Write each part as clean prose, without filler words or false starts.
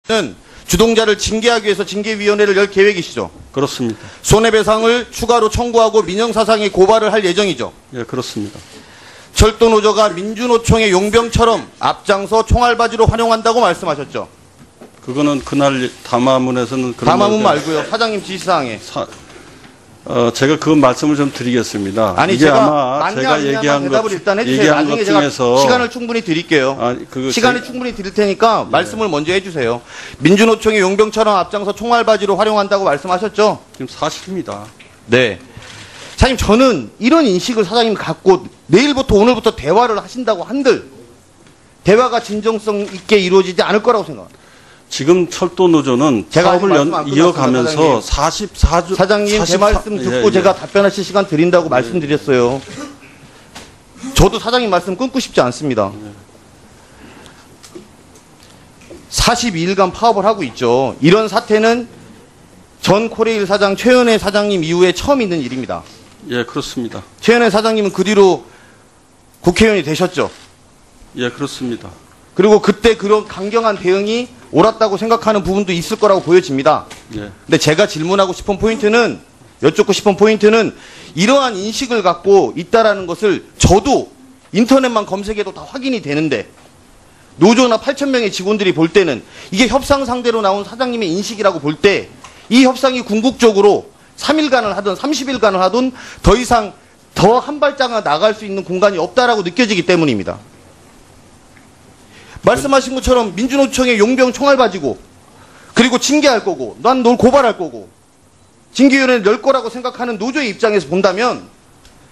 는 주동자를 징계하기 위해서 징계위원회를 열 계획이시죠? 그렇습니다. 손해배상을 추가로 청구하고 민형사상에 고발을 할 예정이죠? 예, 그렇습니다. 철도노조가 민주노총의 용병처럼 앞장서 총알바지로 활용한다고 말씀하셨죠? 그거는 그날 담화문에서는 그런 담화문 말을- 말고요. 사장님 지시사항에. 제가 그 말씀을 좀 드리겠습니다. 아니 이게 제가 아마 맞냐 제가 아니냐만 얘기한 대답을 것, 일단 해주세요. 얘기한 나중에 것 제가 중에서 시간을 충분히 드릴게요. 시간을 제- 충분히 드릴 테니까 말씀을 먼저 해주세요. 민주노총의 용병처럼 앞장서 총알바지로 활용한다고 말씀하셨죠? 지금 사실입니다. 네. 사장님, 저는 이런 인식을 사장님 갖고 내일부터 오늘부터 대화를 하신다고 한들 대화가 진정성 있게 이루어지지 않을 거라고 생각합니다. 지금 철도 노조는 제가 사업을 말씀 안 이어가면서 끝났습니다, 44주 사장님, 제 말씀 듣고 제가 답변하실 시간 드린다고 말씀드렸어요. 저도 사장님 말씀 끊고 싶지 않습니다. 42일간 파업을 하고 있죠. 이런 사태는 전 코레일 사장 최은혜 사장님 이후에 처음 있는 일입니다. 예, 그렇습니다. 최은혜 사장님은 그 뒤로 국회의원이 되셨죠. 예, 그렇습니다. 그리고 그때 그런 강경한 대응이 옳았다고 생각하는 부분도 있을 거라고 보여집니다. 예. 근데 제가 질문하고 싶은 포인트는, 여쭙고 싶은 포인트는 이러한 인식을 갖고 있다라는 것을 저도 인터넷만 검색해도 다 확인이 되는데 노조나 8,000명의 직원들이 볼 때는 이게 협상 상대로 나온 사장님의 인식이라고 볼 때 이 협상이 궁극적으로 3일간을 하든 30일간을 하든 더 이상 더 한 발짝을 나갈 수 있는 공간이 없다라고 느껴지기 때문입니다. 말씀하신 것처럼 민주노총의 용병 총알 바지고 그리고 징계할 거고 난 널 고발할 거고 징계위원회를 열 거라고 생각하는 노조의 입장에서 본다면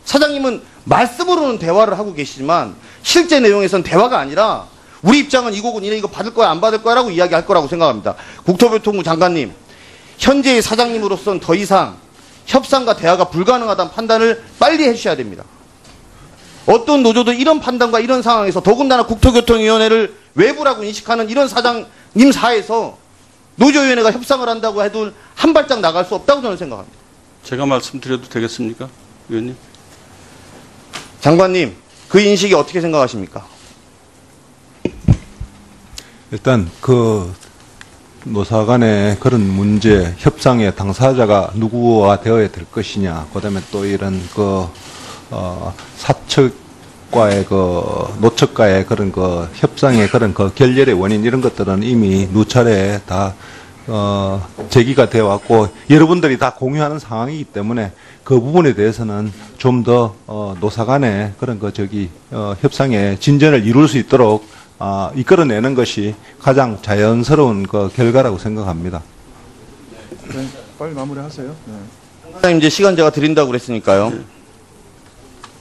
사장님은 말씀으로는 대화를 하고 계시지만 실제 내용에서는 대화가 아니라 우리 입장은 이거고 니네 이거 받을 거야 안 받을 거야라고 이야기할 거라고 생각합니다. 국토교통부 장관님, 현재의 사장님으로서는 더 이상 협상과 대화가 불가능하다는 판단을 빨리 해주셔야 됩니다. 어떤 노조도 이런 판단과 이런 상황에서 더군다나 국토교통위원회를 외부라고 인식하는 이런 사장님 사에서 노조위원회가 협상을 한다고 해도 한 발짝 나갈 수 없다고 저는 생각합니다. 제가 말씀드려도 되겠습니까, 의원님? 장관님, 그 인식이 어떻게 생각하십니까? 일단 그 노사 간의 그런 문제, 협상의 당사자가 누구와 되어야 될 것이냐, 그다음에 또 이런 사측과의 노측과의 그런 협상의 그런 결렬의 원인 이런 것들은 이미 누차례 다 제기가 되어 왔고 여러분들이 다 공유하는 상황이기 때문에 그 부분에 대해서는 좀 더 노사 간의 그런 협상의 진전을 이룰 수 있도록 이끌어내는 것이 가장 자연스러운 결과라고 생각합니다. 네, 빨리 마무리하세요. 네. 사장님, 이제 시간 제가 드린다고 그랬으니까요.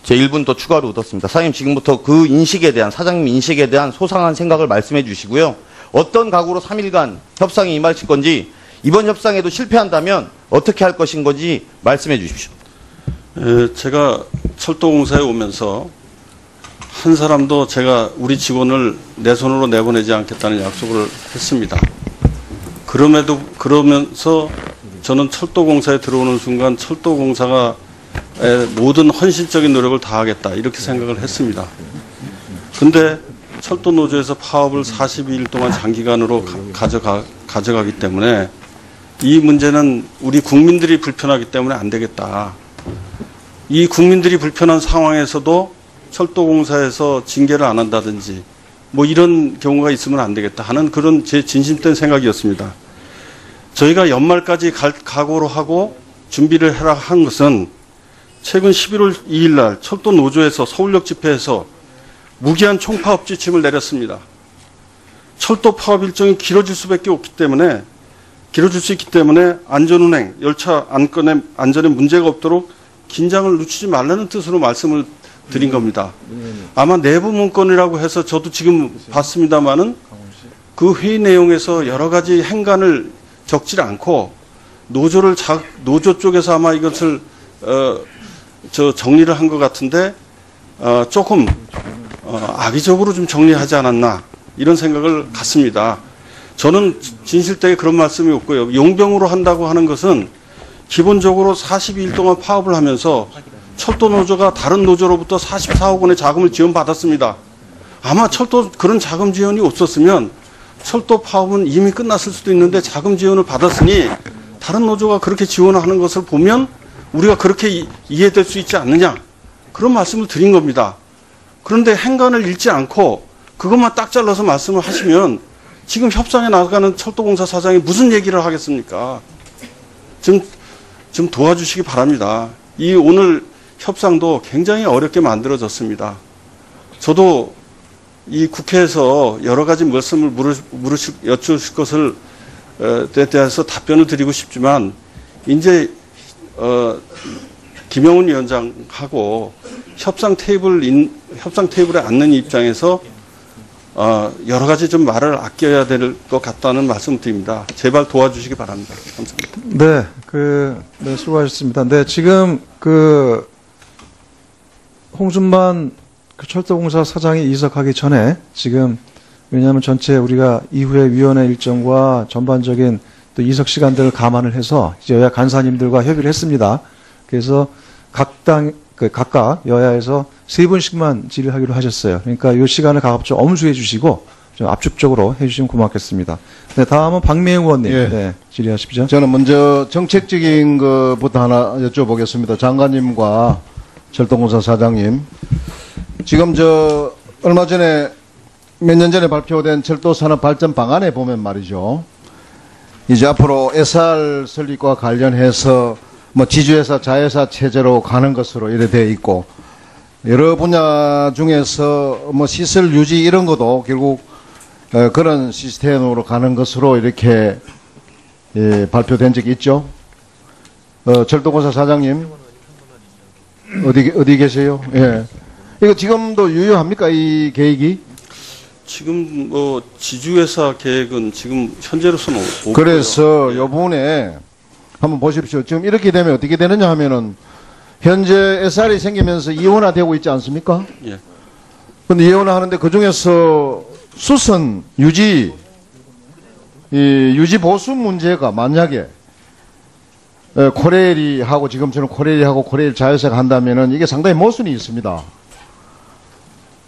제 1분 더 추가로 얻었습니다. 사장님, 지금부터 그 인식에 대한, 사장님 인식에 대한 소상한 생각을 말씀해 주시고요. 어떤 각오로 3일간 협상에 임하실 건지, 이번 협상에도 실패한다면 어떻게 할 것인 건지 말씀해 주십시오. 제가 철도공사에 오면서 한 사람도 제가 우리 직원을 내 손으로 내보내지 않겠다는 약속을 했습니다. 그러면서 저는 철도공사에 들어오는 순간 철도공사가 모든 헌신적인 노력을 다하겠다 이렇게 생각을 했습니다. 근데 철도노조에서 파업을 42일 동안 장기간으로 가져가기 때문에 이 문제는 우리 국민들이 불편하기 때문에 안 되겠다. 이 국민들이 불편한 상황에서도 철도공사에서 징계를 안 한다든지 뭐 이런 경우가 있으면 안 되겠다 하는 그런 제 진심된 생각이었습니다. 저희가 연말까지 각오로 하고 준비를 해라 한 것은 최근 11월 2일 날 철도 노조에서 서울역 집회에서 무기한 총파업 지침을 내렸습니다. 철도 파업 일정이 길어질 수 있기 때문에 안전운행, 열차 안전에 문제가 없도록 긴장을 늦추지 말라는 뜻으로 말씀을 드린 겁니다. 아마 내부 문건이라고 해서 저도 지금 봤습니다마는 그 회의 내용에서 여러 가지 행간을 적지 않고 노조 쪽에서 아마 이것을 정리를 한 것 같은데 조금 악의적으로 좀 정리하지 않았나 이런 생각을 갖습니다. 저는 진실되게 그런 말씀이 없고요. 용병으로 한다고 하는 것은 기본적으로 42일 동안 파업을 하면서 철도노조가 다른 노조로부터 44억 원의 자금을 지원받았습니다. 아마 철도 그런 자금 지원이 없었으면 철도 파업은 이미 끝났을 수도 있는데 자금 지원을 받았으니 다른 노조가 그렇게 지원하는 것을 보면 우리가 그렇게 이해될 수 있지 않느냐, 그런 말씀을 드린 겁니다. 그런데 행간을 잃지 않고 그것만 딱 잘라서 말씀을 하시면 지금 협상에 나가는 철도공사 사장이 무슨 얘기를 하겠습니까? 좀 도와주시기 바랍니다. 이 오늘 협상도 굉장히 어렵게 만들어졌습니다. 저도 이 국회에서 여러 가지 말씀을 여쭈실 것을 대해서 답변을 드리고 싶지만 이제 김영훈 위원장하고 협상 테이블에 앉는 입장에서 여러 가지 좀 말을 아껴야 될 것 같다는 말씀 드립니다. 제발 도와주시기 바랍니다. 감사합니다. 네, 수고하셨습니다. 네, 지금 홍준만 철도공사 사장이 이석하기 전에 지금 왜냐하면 전체 우리가 이후에 위원회 일정과 전반적인 또 이석 시간들을 감안을 해서 이제 여야 간사님들과 협의를 했습니다. 그래서 각각 여야에서 3분씩만 질의하기로 하셨어요. 그러니까 이 시간을 가급적 엄수해 주시고 좀 압축적으로 해주시면 고맙겠습니다. 네, 다음은 박미영 의원님. 예. 네, 질의하십시오. 저는 먼저 정책적인 것부터 하나 여쭤보겠습니다. 장관님과 철도공사 사장님. 지금 얼마 전에 몇 년 전에 발표된 철도산업 발전 방안에 보면 말이죠. 이제 앞으로 SR 설립과 관련해서 지주회사, 자회사 체제로 가는 것으로 이래 되어 있고, 여러 분야 중에서 시설 유지 이런 것도 결국 그런 시스템으로 가는 것으로 이렇게 발표된 적이 있죠. 철도공사 사장님 어디 계세요? 예. 이거 지금도 유효합니까, 이 계획이? 지금 지주회사 계획은 지금 현재로서는 없고요. 그래서 요 부분에 한번 보십시오. 지금 이렇게 되면 어떻게 되느냐 하면은 현재 SR이 생기면서 이원화되고 있지 않습니까? 예. 근데 이원화하는데 그 중에서 수선 유지 보수 문제가 만약에 코레일이하고 지금처럼 코레일이하고 코레일 자회사가 한다면은 이게 상당히 모순이 있습니다.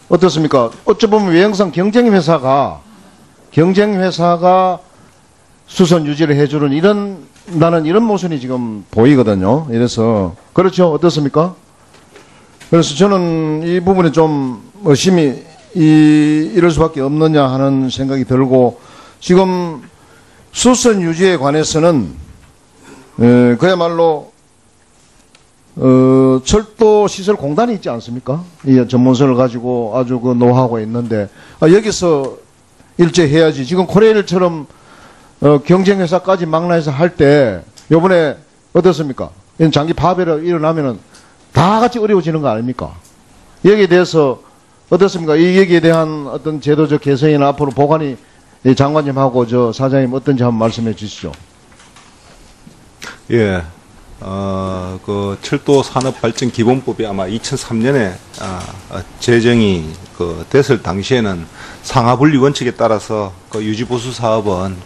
어떻습니까? 어찌 보면 외형상 경쟁회사가 수선 유지를 해주는 나는 이런 모순이 지금 보이거든요. 이래서 그렇죠. 어떻습니까? 그래서 저는 이 부분에 좀 의심이 이럴 수밖에 없느냐 하는 생각이 들고, 지금 수선 유지에 관해서는 그야말로 철도 시설 공단이 있지 않습니까? 이 전문성을 가지고 아주 노하우가 있는데 여기서 일제해야지. 지금 코레일처럼 경쟁회사까지 망라해서 할 때 요번에 어떻습니까? 장기 파업이 일어나면은 다 같이 어려워지는 거 아닙니까? 여기에 대해서 어떻습니까? 이 여기에 대한 어떤 제도적 개선이나 앞으로 보관이 장관님하고 사장님 어떤지 한번 말씀해 주시죠. 예. 철도산업발전기본법이 아마 2003년에 제정이 됐을 당시에는 상하분리 원칙에 따라서 유지보수 사업은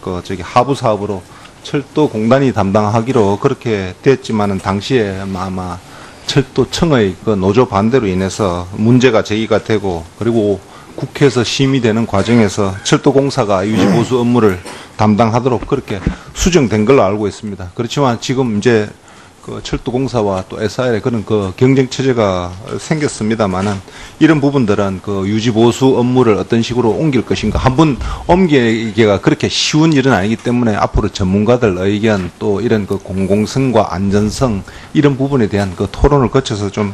하부 사업으로 철도공단이 담당하기로 그렇게 됐지만은 당시에 아마 철도청의 노조 반대로 인해서 문제가 제기가 되고, 그리고 국회에서 심의되는 과정에서 철도공사가 유지보수 업무를 담당하도록 그렇게 수정된 걸로 알고 있습니다. 그렇지만 지금 이제 철도공사와 또 SR의 그런 경쟁 체제가 생겼습니다만은 이런 부분들은 유지보수 업무를 어떤 식으로 옮길 것인가, 한번 옮기기가 그렇게 쉬운 일은 아니기 때문에 앞으로 전문가들 의견 또 이런 공공성과 안전성 이런 부분에 대한 토론을 거쳐서 좀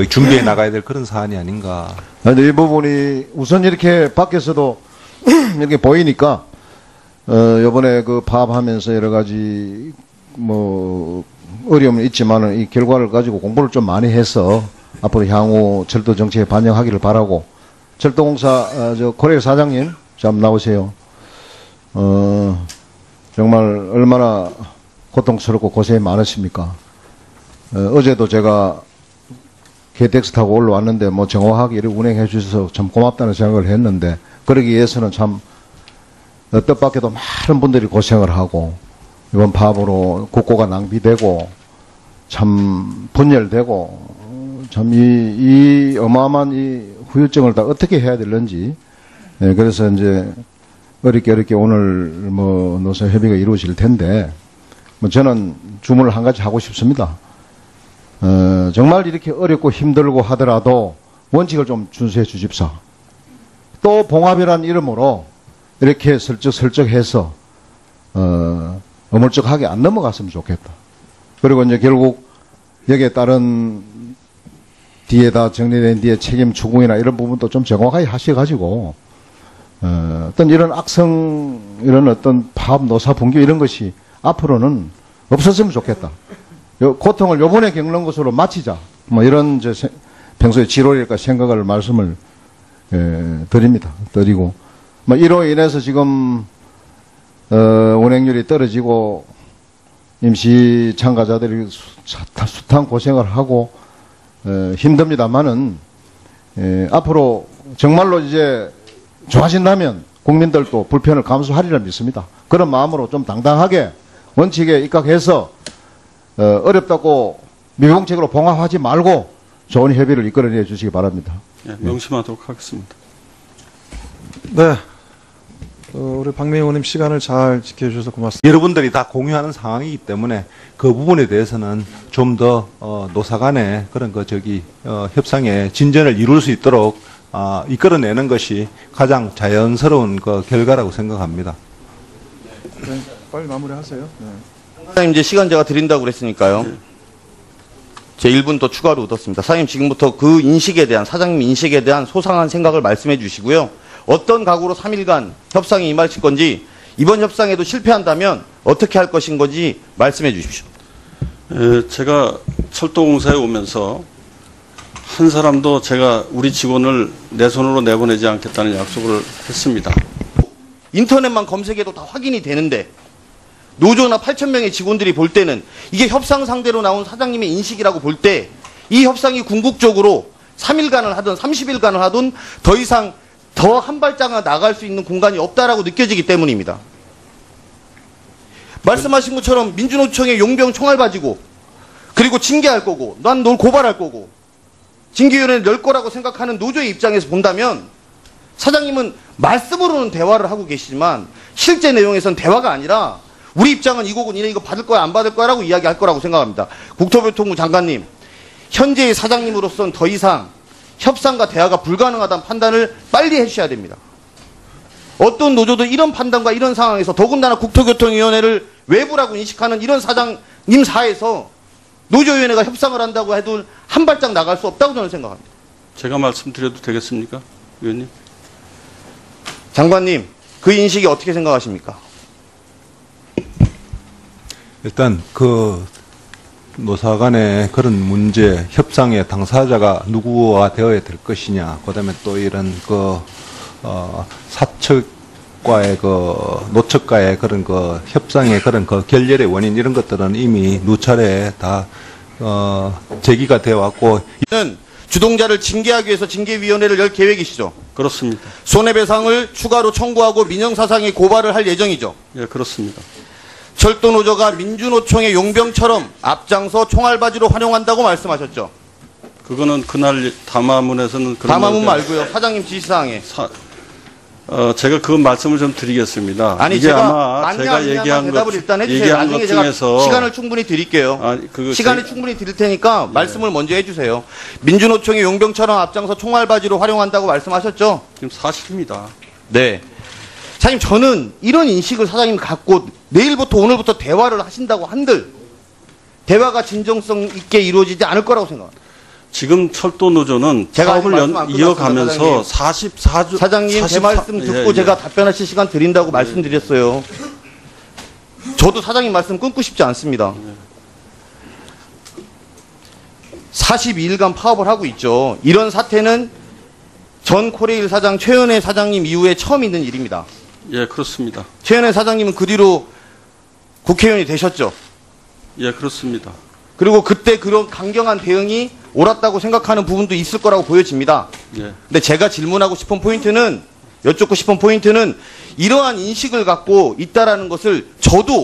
준비해 나가야 될 그런 사안이 아닌가. 이 부분이 우선 이렇게 밖에서도 이렇게 보이니까 요번에 파업하면서 여러 가지 어려움은 있지만은 이 결과를 가지고 공부를 좀 많이 해서 앞으로 향후 철도 정책에 반영하기를 바라고, 철도공사 코레일 사장님 좀 나오세요. 정말 얼마나 고통스럽고 고생이 많으십니까? 어제도 제가 KTX 타고 올라왔는데 정확하게 이렇게 운행해 주셔서 참 고맙다는 생각을 했는데, 그러기 위해서는 참 뜻밖에도 많은 분들이 고생을 하고 이번 파업으로 국고가 낭비되고 참 분열되고 참 이 어마어마한 이 후유증을 다 어떻게 해야 되는지, 예, 그래서 이제 어렵게 오늘 뭐 노사 협의가 이루어질 텐데, 뭐 저는 주문을 한 가지 하고 싶습니다. 정말 이렇게 어렵고 힘들고 하더라도 원칙을 좀 준수해 주십사. 또 봉합이라는 이름으로 이렇게 슬쩍슬쩍해서 어물쩍하게 안 넘어갔으면 좋겠다. 그리고 이제 결국 여기에 따른 뒤에다 정리된 뒤에 책임 추궁이나 이런 부분도 좀 정확하게 하셔가지고 어떤 이런 악성 이런 어떤 파업 노사 분규 이런 것이 앞으로는 없었으면 좋겠다. 고통을 요번에 겪는 것으로 마치자. 뭐 이런 평소에 지로일까 생각을 말씀을 드리고 뭐 이로 인해서 지금 운행률이 떨어지고 임시 참가자들이 숱한 고생을 하고 힘듭니다만은 앞으로 정말로 이제 좋아진다면 국민들도 불편을 감수하리라 믿습니다. 그런 마음으로 좀 당당하게 원칙에 입각해서 어렵다고 미봉책으로 봉합하지 말고 좋은 협의를 이끌어내 주시기 바랍니다. 예, 명심하도록 하겠습니다. 네. 우리 박명희 의원님 시간을 잘 지켜주셔서 고맙습니다. 여러분들이 다 공유하는 상황이기 때문에 그 부분에 대해서는 좀 더 노사 간의 그런 협상의 진전을 이룰 수 있도록 이끌어내는 것이 가장 자연스러운 결과라고 생각합니다. 네, 빨리 마무리하세요. 네. 사장님 이제 시간 제가 드린다고 그랬으니까요. 제 1분 더 추가로 얻었습니다. 사장님 지금부터 그 인식에 대한 사장님 인식에 대한 소상한 생각을 말씀해 주시고요. 어떤 각오로 3일간 협상에 임하실 건지 이번 협상에도 실패한다면 어떻게 할 것인 건지 말씀해 주십시오. 제가 철도공사에 오면서 한 사람도 제가 우리 직원을 내 손으로 내보내지 않겠다는 약속을 했습니다. 인터넷만 검색해도 다 확인이 되는데 노조나 8,000명의 직원들이 볼 때는 이게 협상 상대로 나온 사장님의 인식이라고 볼 때 이 협상이 궁극적으로 3일간을 하든 30일간을 하든 더 이상 더 한 발짝을 나갈 수 있는 공간이 없다라고 느껴지기 때문입니다. 말씀하신 것처럼 민주노총의 용병 총알 가지고 그리고 징계할 거고 난 널 고발할 거고 징계위원회를 열 거라고 생각하는 노조의 입장에서 본다면 사장님은 말씀으로는 대화를 하고 계시지만 실제 내용에서는 대화가 아니라 우리 입장은 이거고 니네 이거 받을 거야 안 받을 거야 라고 이야기할 거라고 생각합니다. 국토교통부 장관님, 현재의 사장님으로서는 더 이상 협상과 대화가 불가능하다는 판단을 빨리 해주셔야 됩니다. 어떤 노조도 이런 판단과 이런 상황에서 더군다나 국토교통위원회를 외부라고 인식하는 이런 사장님 사에서 노조위원회가 협상을 한다고 해도 한 발짝 나갈 수 없다고 저는 생각합니다. 제가 말씀드려도 되겠습니까, 위원님? 장관님, 그 인식이 어떻게 생각하십니까? 일단 노사 간의 그런 문제, 협상의 당사자가 누구와 되어야 될 것이냐, 그 다음에 또 이런 사측과의 노측과의 그런 협상의 그런 결렬의 원인 이런 것들은 이미 누차례 다 제기가 되어 왔고. 이는 주동자를 징계하기 위해서 징계위원회를 열 계획이시죠? 그렇습니다. 손해배상을 추가로 청구하고 민형사상의 고발을 할 예정이죠? 예, 그렇습니다. 철도노조가 민주노총의 용병처럼 앞장서 총알바지로 활용한다고 말씀하셨죠? 그거는 그날 담화문에서는 그런 담화문 말을- 말고요. 사장님 지시사항에. 제가 그 말씀을 좀 드리겠습니다. 아니 이게 제가 아마 맞냐 제가 아니냐만 얘기한 대답을 것, 일단 해주세요. 얘기한 나중에 것 제가 중에서 시간을 충분히 드릴게요. 시간이 충분히 드릴 테니까 말씀을 먼저 해주세요. 민주노총의 용병처럼 앞장서 총알바지로 활용한다고 말씀하셨죠? 지금 사실입니다. 네. 사장님 저는 이런 인식을 사장님 갖고 내일부터 오늘부터 대화를 하신다고 한들 대화가 진정성 있게 이루어지지 않을 거라고 생각합니다. 지금 철도 노조는 제가 사업을 말씀 안 이어가면서 끝났습니다, 44주 사장님 제 말씀 듣고 제가 답변하실 시간 드린다고 말씀드렸어요. 저도 사장님 말씀 끊고 싶지 않습니다. 42일간 파업을 하고 있죠. 이런 사태는 전 코레일 사장 최은혜 사장님 이후에 처음 있는 일입니다. 예, 그렇습니다. 최은혜 사장님은 그 뒤로 국회의원이 되셨죠. 예, 그렇습니다. 그리고 그때 그런 강경한 대응이 옳았다고 생각하는 부분도 있을 거라고 보여집니다. 예. 근데 제가 질문하고 싶은 포인트는, 여쭙고 싶은 포인트는 이러한 인식을 갖고 있다라는 것을 저도